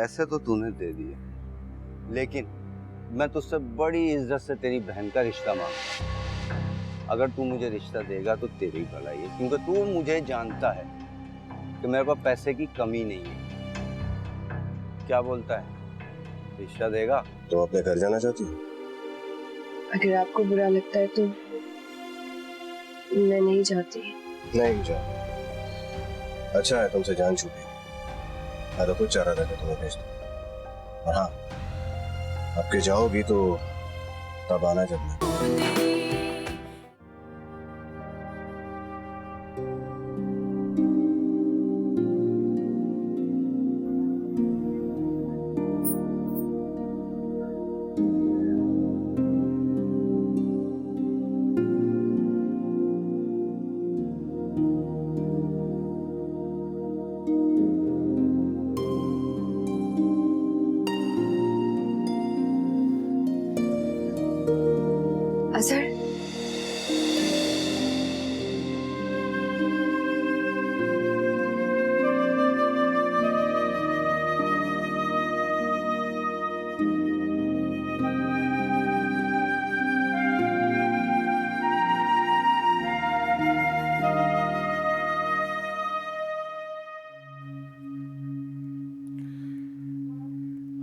पैसे तो तूने दे दिए, लेकिन मैं तुझसे बड़ी इज्जत से तेरी बहन का रिश्ता मांगता हूँ। अगर तू मुझे रिश्ता देगा तो तेरी भलाई है, क्योंकि तू मुझे जानता है कि मेरे पास पैसे की कमी नहीं है। क्या बोलता है, रिश्ता देगा? तो अपने घर जाना चाहती हो? अगर आपको बुरा लगता है तो मैं नहीं जाती। नहीं जाओ, अच्छा है तुमसे जान छूटी। मैं तो कुछ चाह रहा था कि तुम्हें भेज दूं। और हाँ, अब के जाओगी तो तब आना जब मैं। अजहर,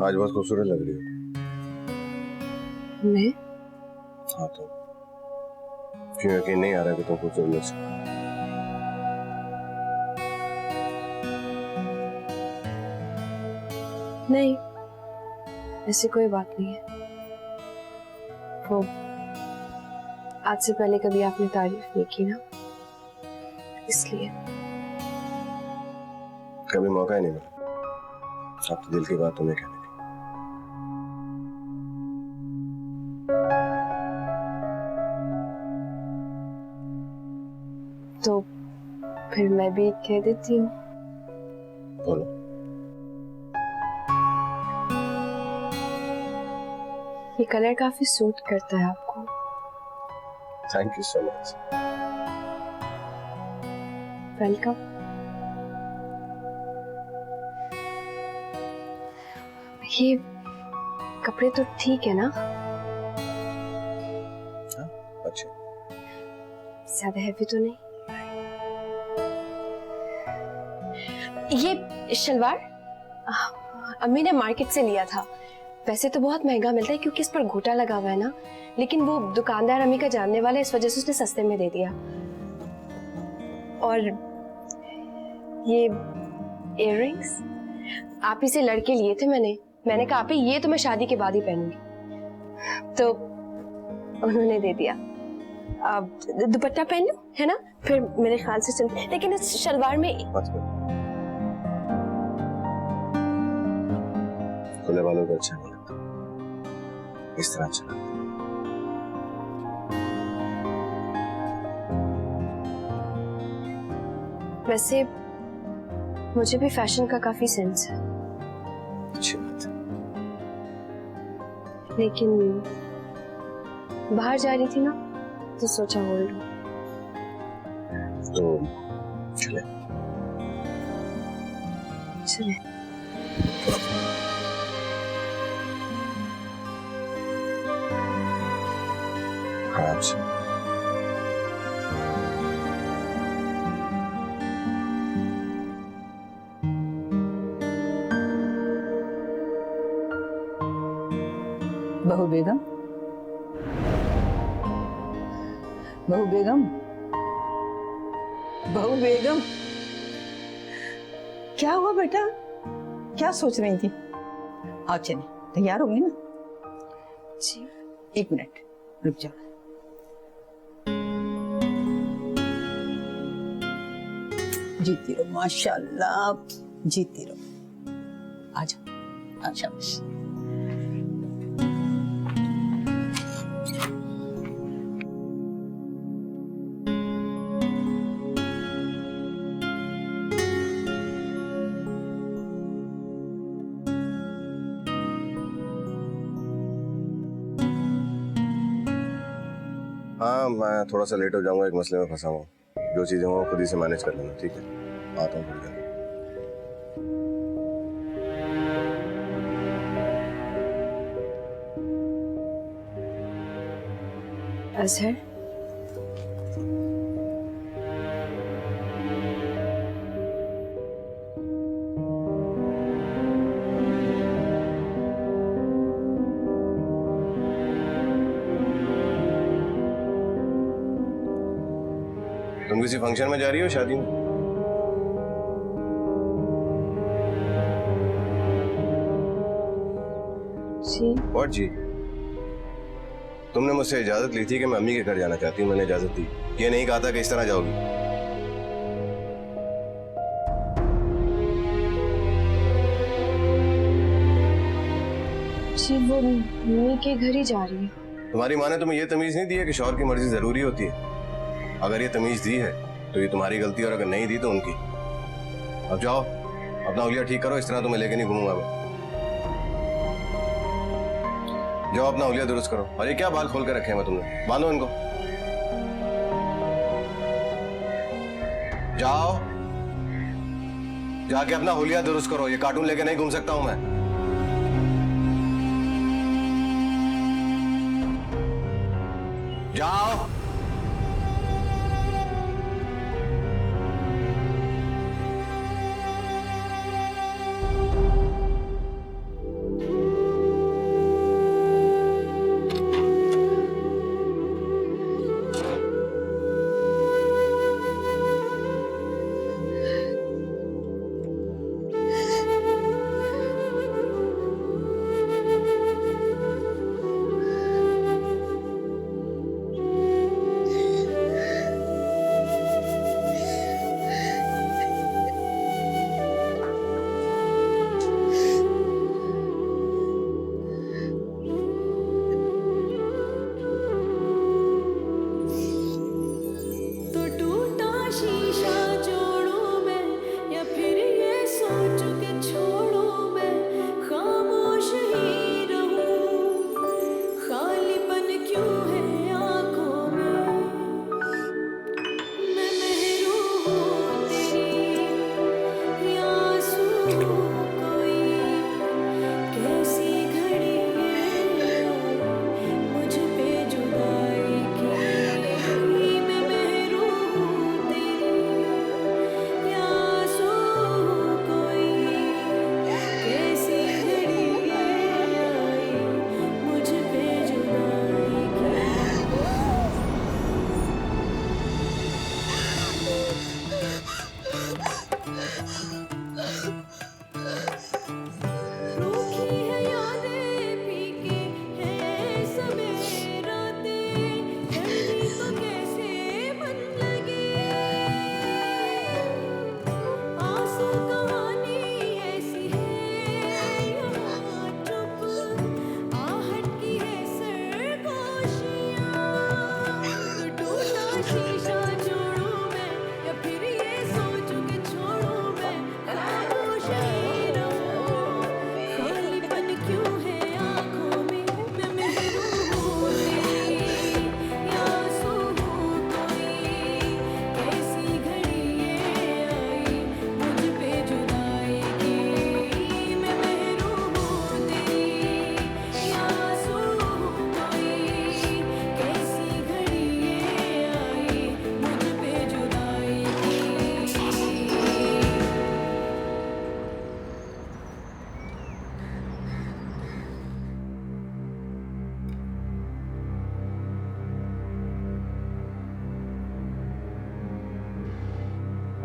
आज बहुत खूबसूरत लग रही हो। मैं? हाँ तो क्यों यकीन नहीं आ रहा कि तुम खूबसूरत लग सकती? नहीं, ऐसी कोई बात नहीं है। वो आज से पहले कभी आपने तारीफ नहीं की ना, इसलिए। कभी मौका ही नहीं मिला अब तो दिल की बात तुम्हें कहने की। तो फिर मैं भी कह देती हूँ। बोलो। ये कलर काफी सूट करता है आपको। Thank you so much. Welcome. ये कपड़े तो ठीक है ना? हाँ, अच्छे। ज्यादा हैवी तो नहीं? ये शलवार अम्मी ने मार्केट से लिया था। वैसे तो बहुत महंगा मिलता है क्योंकि इस पर घोटा लगा हुआ है ना, लेकिन वो दुकानदार अम्मी का जानने वाला है, इस वजह से उसने सस्ते में दे दिया। और ये इयररिंग्स आप ही से लड़के लिए थे मैंने कहा आप ही ये तो मैं शादी के बाद ही पहनूंगी, तो उन्होंने दे दिया। अब दुपट्टा पहन लूं, है ना? फिर मेरे ख्याल से चल, लेकिन इस शलवार में खुले बालों को अच्छा नहीं लगता, इस तरह अच्छा लगता। वैसे मुझे भी फैशन का काफी सेंस है, अच्छी बात है। लेकिन बाहर जा रही थी ना तो सोचा बोल लूं। तो चले। चले। आराम से। बहू बेगम, बहू बेगम, बहू बेगम, क्या हुआ बेटा? क्या सोच रही थी? आओ चले, तैयार होंगी ना? जी। एक मिनट रुक जाओ। जीती रहो, माशाल्लाह, जीती रहो। आ जाओ, शाबाश। हाँ, मैं थोड़ा सा लेट हो जाऊंगा, एक मसले में फंसा हूँ। जो चीजें हो खुद ही से मैनेज कर लेना, ठीक है? आता हूँ थोड़ी देर। अजहर, तुम किसी फंक्शन में जा रही हो, शादी में? जी और जी, तुमने मुझसे इजाजत ली थी कि मैं अम्मी के घर जाना चाहती हूँ, मैंने इजाजत दी। ये नहीं कहा था कि इस तरह जाओगी। जी, वो मम्मी के घर ही जा रही है। तुम्हारी माँ ने तुम्हें ये तमीज नहीं दी है कि शौहर की मर्जी जरूरी होती है? अगर ये तमीज दी है तो ये तुम्हारी गलती, और अगर नहीं दी तो उनकी। अब जाओ, अपना हुलिया ठीक करो, इस तरह तुम्हें लेके नहीं घूमूंगा मैं। जाओ अपना हुलिया दुरुस्त करो। और ये क्या बाल खोल के रखे हैं मैं तुमने? बांधो इनको। जाओ, जाके अपना हुलिया दुरुस्त करो। ये कार्टून लेके नहीं घूम सकता हूं मैं। जाओ।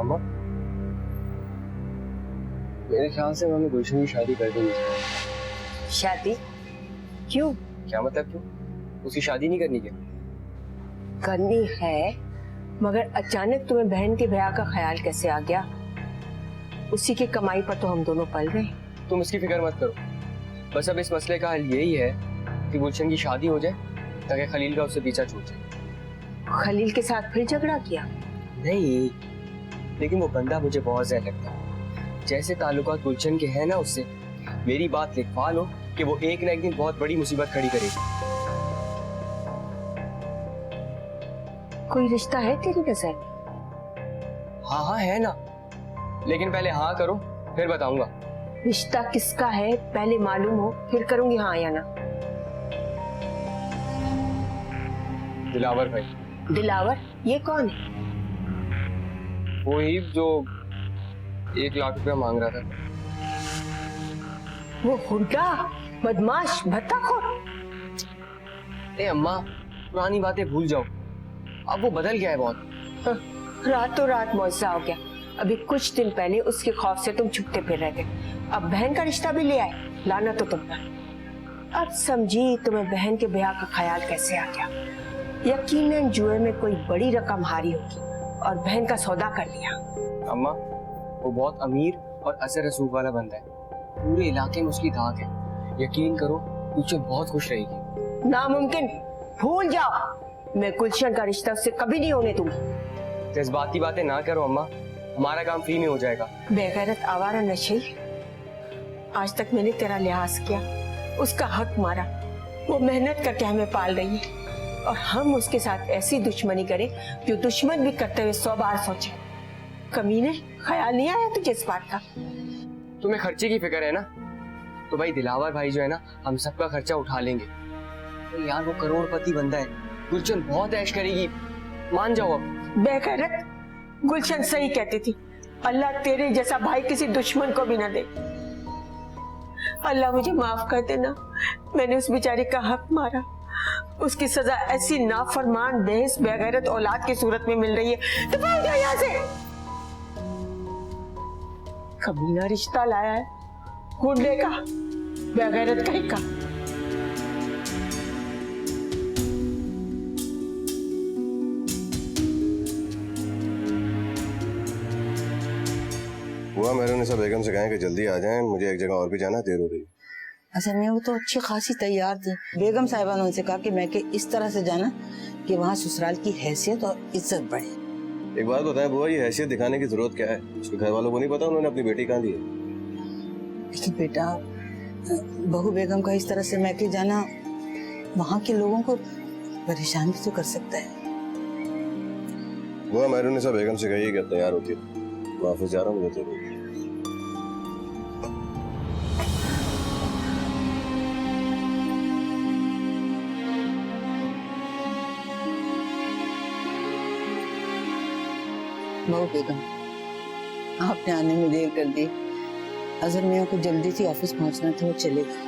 अम्मा, मेरे ख्याल से हमें गुलशन की शादी कर देनी चाहिए। शादी? क्यों? क्या मतलब क्यों? उसकी शादी नहीं करनी क्या? करनी है, मगर अचानक तुम्हें बहन के ब्याह का ख्याल कैसे आ गया? उसी की कमाई पर तो हम दोनों पल रहे हैं। तुम इसकी फिक्र मत करो, बस अब इस मसले का हल यही है कि गुलशन की शादी हो जाए ताकि खलील का उससे पीछा छूट जाए। खलील के साथ फिर झगड़ा किया? नहीं, लेकिन वो बंदा मुझे बहुत ज़्यादा लगता है। जैसे ताल्लुकात गुलशन के हैं ना उससे, मेरी बात लिखवा लो कि वो एक ना एक दिन बहुत बड़ी मुसीबत खड़ी करेगी। कोई रिश्ता है तेरी नजर? हाँ हाँ है ना, लेकिन पहले हाँ करो फिर बताऊंगा। रिश्ता किसका है पहले मालूम हो, फिर करूंगी हाँ या ना। दिलावर भाई। दिलावर? ये कौन है? वो ही जो 1 लाख रुपया मांग रहा था। वो हुड्डा, बदमाश, भत्ताखोर। ए अम्मा, पुरानी बातें भूल जाओ, अब वो बदल गया है बहुत। रातों रात मुआवजा हो गया। अभी कुछ दिन पहले उसके खौफ से तुम छुपते फिर रहे थे, अब बहन का रिश्ता भी ले आए। लाना तो तुम पर। अब समझी तुम्हें बहन के ब्याह का ख्याल कैसे आ गया। यकीनन जुए में कोई बड़ी रकम हारी होगी और बहन का सौदा कर लिया। अम्मा, वो बहुत अमीर और असर रसूख वाला बंदा है, पूरे इलाके में उसकी धाक है। यकीन करो, गुलशन बहुत खुश रहेगी। नामुमकिन, भूल जाओ। मैं गुलशन का रिश्ता उससे कभी नहीं होने दूंगी। जज्बाती बातें ना करो अम्मा, हमारा काम फ्री में हो जाएगा। बेगैरत आवारा नशे, आज तक मैंने तेरा लिहाज किया, उसका हक मारा। वो मेहनत करके हमें पाल रही है और हम उसके साथ ऐसी दुश्मनी करें जो दुश्मन भी करते हुए 100 बार सोचे। कमीने, ख्याल नहीं आया तुझे इस बात का? तुम्हें खर्चे की फिक्र है ना, तो भाई दिलावर भाई जो है ना, हम सबका खर्चा उठा लेंगे। तो यार वो करोड़पति बंदा है, गुलशन बहुत ऐश करेगी, मान जाओ अब। बेगैरत, गुलशन सही कहती थी, अल्लाह तेरे जैसा भाई किसी दुश्मन को भी न दे। अल्लाह मुझे माफ कर देना, मैंने उस बेचारी का हक मारा। उसकी सजा ऐसी नाफरमान बेहस बेगैरत औलाद की सूरत में मिल रही है। तो भाग जा यहाँ से। कमीना रिश्ता लाया है, गुंडे का, बेगैरत कहीं का। हुआ मेहरुनिसा बेगम से कहें कि जल्दी आ जाएं, मुझे एक जगह और भी जाना, देर हो रही है। असल में वो तो अच्छी खासी तैयार थी। बेगम साहिबा ने उनसे कहा कि मैं इस तरह से जाना कि वहाँ ससुराल की हैसियत और इज्जत बढ़े। एक बात बताएं बुआ, ये हैसियत दिखाने की जरूरत क्या है? उसके घर वालों को नहीं पता उन्होंने अपनी बेटी कहाँ दी है? लेकिन बेटा, बहू बेगम का इस तरह से मैके जाना वहाँ के लोगों को परेशान भी तो कर सकता है। बुआ मेहरुनिसा बेगम से कहिए कि तैयार होती है, मैं ऑफिस जा रहा हूँ, मुझे जरूरी है। बहू बेगम, आपने आने में देर कर दी। अजहर मियाँ को जल्दी थी, ऑफिस पहुंचना था, वो चले गए।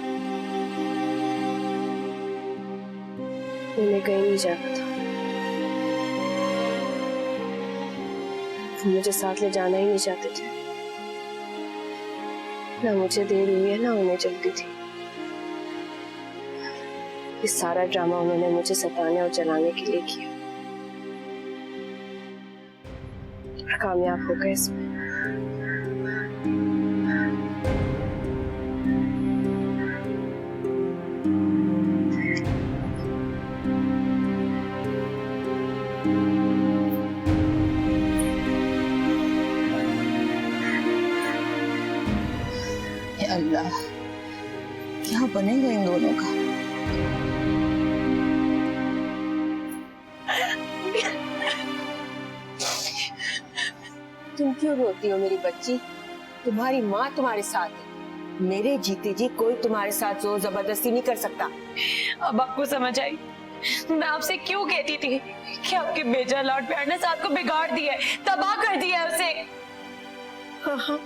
उन्हें कहीं नहीं जाना था, वो मुझे साथ ले जाना ही नहीं चाहते थे। ना मुझे देर हुई है, ना उन्हें जल्दी थी। ये सारा ड्रामा उन्होंने मुझे सताने और जलाने के लिए किया, कामयाब हो गए इसमें। हे अल्लाह, क्या बनेगा इन दोनों का? तुम क्यों रोती हो मेरी बच्ची? तुम्हारी माँ तुम्हारे साथ है। मेरे जीते जी कोई तुम्हारे साथ जोर जबरदस्ती नहीं कर सकता। अब आपको समझ आई, मैं आपसे क्यों कहती थी कि आपके बेजा लौट प्यार ने साथ को बिगाड़ दिया है, तबाह कर दिया है उसे। हाँ हाँ,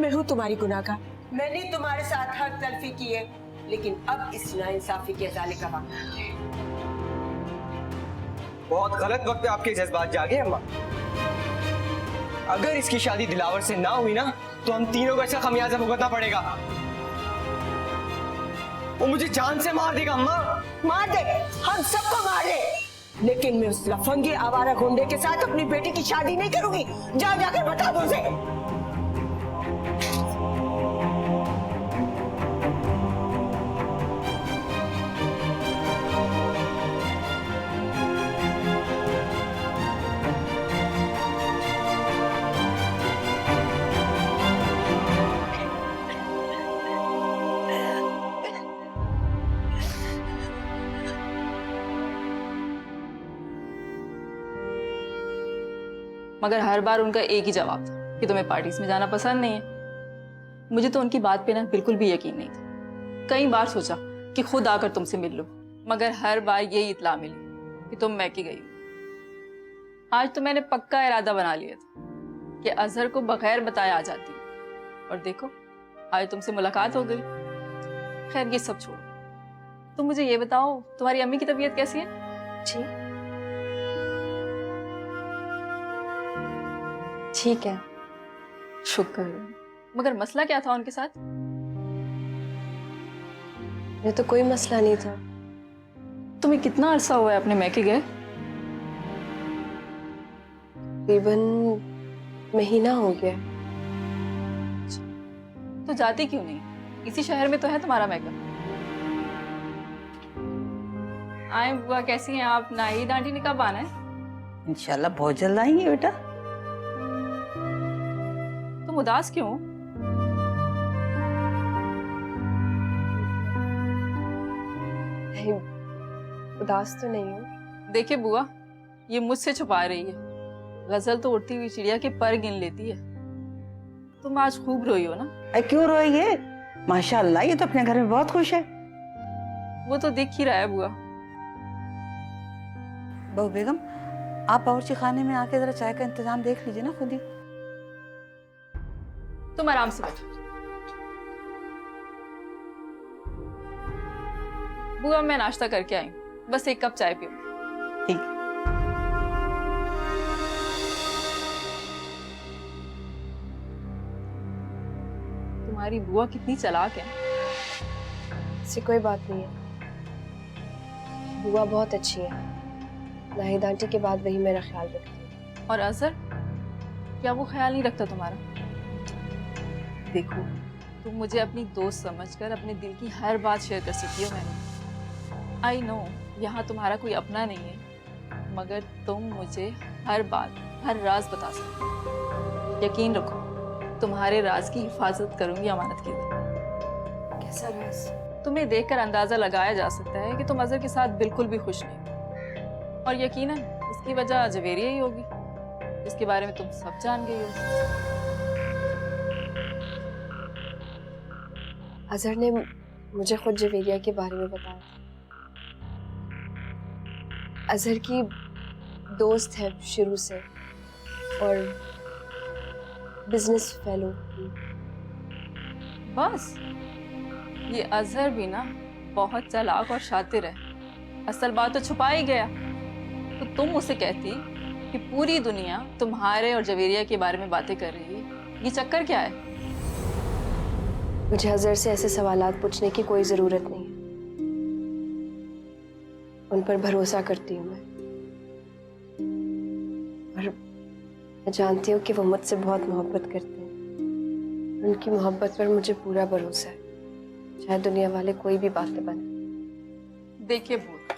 मैं हूँ तुम्हारी गुनाहगार। मैंने तुम्हारे साथ हक तलफी की है, लेकिन अब इस नाइंसाफी के अजाले का वक्त है। बहुत गलत वक्त पे आपके जज्बात जागे अम्मा। अगर इसकी शादी दिलावर से ना हुई ना, तो हम तीनों को ऐसा खमियाजा भुगतना पड़ेगा। वो मुझे जान से मार देगा अम्मा। मार दे, हम सबको मार दे, लेकिन मैं उस लफंगे आवारा गुंडे के साथ अपनी बेटी की शादी नहीं करूंगी। जाकर बता दो उसे। मगर हर बार उनका एक ही जवाब था कि तुम्हें पार्टीज में जाना पसंद नहीं है। मुझे तो उनकी बात पे ना बिल्कुल भी यकीन नहीं था। कई बार सोचा कि खुद आकर तुमसे मिल लूं, मगर हर बार यही इत्ला मिली कि तुम मैके गई हो। आज तो मैंने पक्का इरादा बना लिया था कि अजहर को बगैर बताए आ जाती हूँ, और देखो आज तुमसे मुलाकात हो गई। खैर ये सब छोड़ो, तुम मुझे ये बताओ तुम्हारी अम्मी की तबीयत कैसी है? जी ठीक है। शुक्र है। मगर मसला क्या था उनके साथ? ये तो कोई मसला नहीं था। तुम्हें कितना अरसा हुआ है अपने मैके गए? तकरीबन महीना हो गया। तो जाती क्यों नहीं? इसी शहर में तो है तुम्हारा मैका। आए बुआ, कैसी हैं आप? नाहिद आंटी ने कब आना है? इंशाल्लाह बहुत जल्द आएंगे बेटा। तुम उदास क्यों हो? नहीं, उदास तो नहीं हूँ। देखिए बुआ, ये मुझसे छुपा रही है। गजल तो उड़ती हुई चिड़िया के पर गिन लेती है। तुम आज खूब रोई हो ना? अरे क्यों रोएंगे? माशाल्लाह ये तो अपने घर में बहुत खुश है। वो तो दिख ही रहा है बुआ। बहू बेगम, आप बावर्ची खाने में आके जरा चाय का इंतजाम देख लीजिए ना खुद ही। तुम आराम से बैठो। बुआ मैं नाश्ता करके आई हूँ, बस एक कप चाय पियो। ठीक है। तुम्हारी बुआ कितनी चालाक है। इससे कोई बात नहीं है। बुआ बहुत अच्छी है। नाहिद आंटी के बाद वही मेरा ख्याल रखती है। और अजहर, क्या वो ख्याल नहीं रखता तुम्हारा? देखो, तुम मुझे अपनी दोस्त समझकर अपने दिल की हर बात शेयर कर सकती हो। मैंने आई नो यहाँ तुम्हारा कोई अपना नहीं है, मगर तुम मुझे हर बात, हर राज बता सकते हो। यकीन रखो, तुम्हारे राज की हिफाजत करूंगी अमानत की तरह। कैसा राज? तुम्हें देखकर अंदाजा लगाया जा सकता है कि तुम अजहर के साथ बिल्कुल भी खुश नहीं हो, और यकीनन इसकी वजह जवेरिया ही होगी, जिसके बारे में तुम सब जान गई हो। अजहर ने मुझे खुद जवेरिया के बारे में बताया था। अजहर की दोस्त है शुरू से, और बिजनेस फेलो। बस ये अजहर भी ना बहुत चालाक और शातिर है। असल बात तो छुपा ही गया। तो तुम उसे कहती कि पूरी दुनिया तुम्हारे और जवेरिया के बारे में बातें कर रही है, ये चक्कर क्या है? मुझे अजहर से ऐसे सवालात पूछने की कोई जरूरत नहीं है। उन पर भरोसा करती हूँ मैं, और मैं जानती हूँ कि वो मुझसे बहुत मोहब्बत करते हैं। उनकी मोहब्बत पर मुझे पूरा भरोसा है, चाहे दुनिया वाले कोई भी बातें बने। देखिए भूत,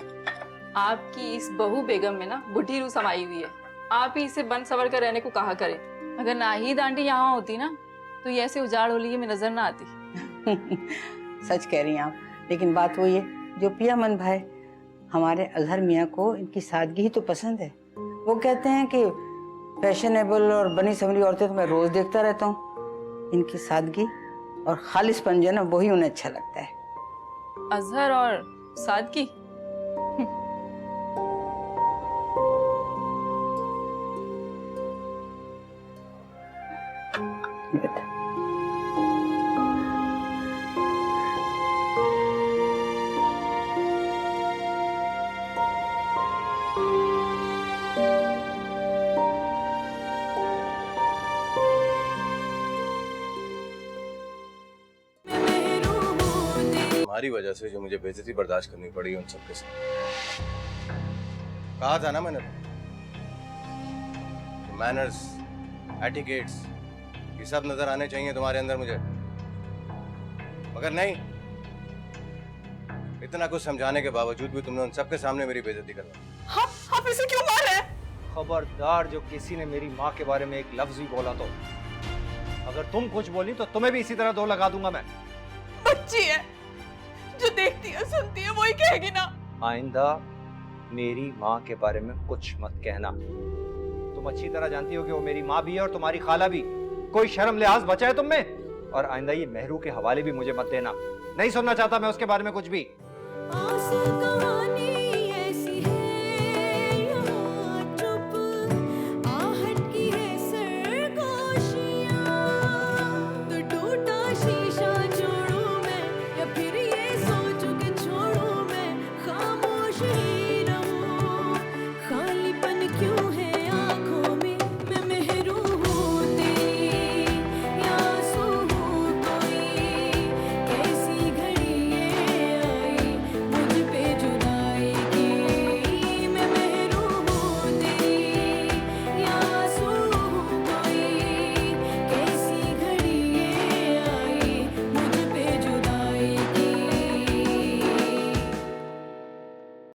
आपकी इस बहू बेगम में ना बुढ़ी रूह समाई हुई है। आप ही इसे बंद सवर कर रहने को कहा करें। अगर नाहिद आंटी यहाँ होती ना, तो ये ऐसे उजाड़ होली में नजर ना आती। सच कह रही हैं आप, लेकिन बात वही है जो पिया मन भाई, हमारे अजहर मियाँ को इनकी सादगी ही तो पसंद है। वो कहते हैं कि फैशनेबल और बनी संवरी औरतें तो मैं रोज देखता रहता हूँ, इनकी सादगी और खालिसपन जो है ना वही उन्हें अच्छा लगता है। अजहर और सादगी? बेटा तुम्हारी वजह से जो मुझे बेइज्जती बर्दाश्त करनी पड़ी उन सबके साथ। कहा था ना मैंने, मैनर्स, एटिकेट्स, ये सब नजर आने चाहिए तुम्हारे अंदर मुझे, मगर नहीं। इतना कुछ समझाने के बावजूद भी तुमने उन सबके सामने मेरी बेइज्जती करवा। आप इसे क्यों मार रहे हैं? खबरदार, जो किसी ने मेरी माँ के बारे में एक लफ्ज भी बोला तो अगर तुम कुछ बोली तो तुम्हें भी इसी तरह दो लगा दूंगा मैं। बच्ची है, जो देखती है सुनती है वही कहेगी ना। आइंदा मेरी माँ के बारे में कुछ मत कहना। तुम अच्छी तरह जानती हो कि वो मेरी माँ भी है और तुम्हारी खाला भी। कोई शर्म लिहाज बचा है तुम में? और आइंदा ये मेहरू के हवाले भी मुझे मत देना। नहीं सुनना चाहता मैं उसके बारे में कुछ भी।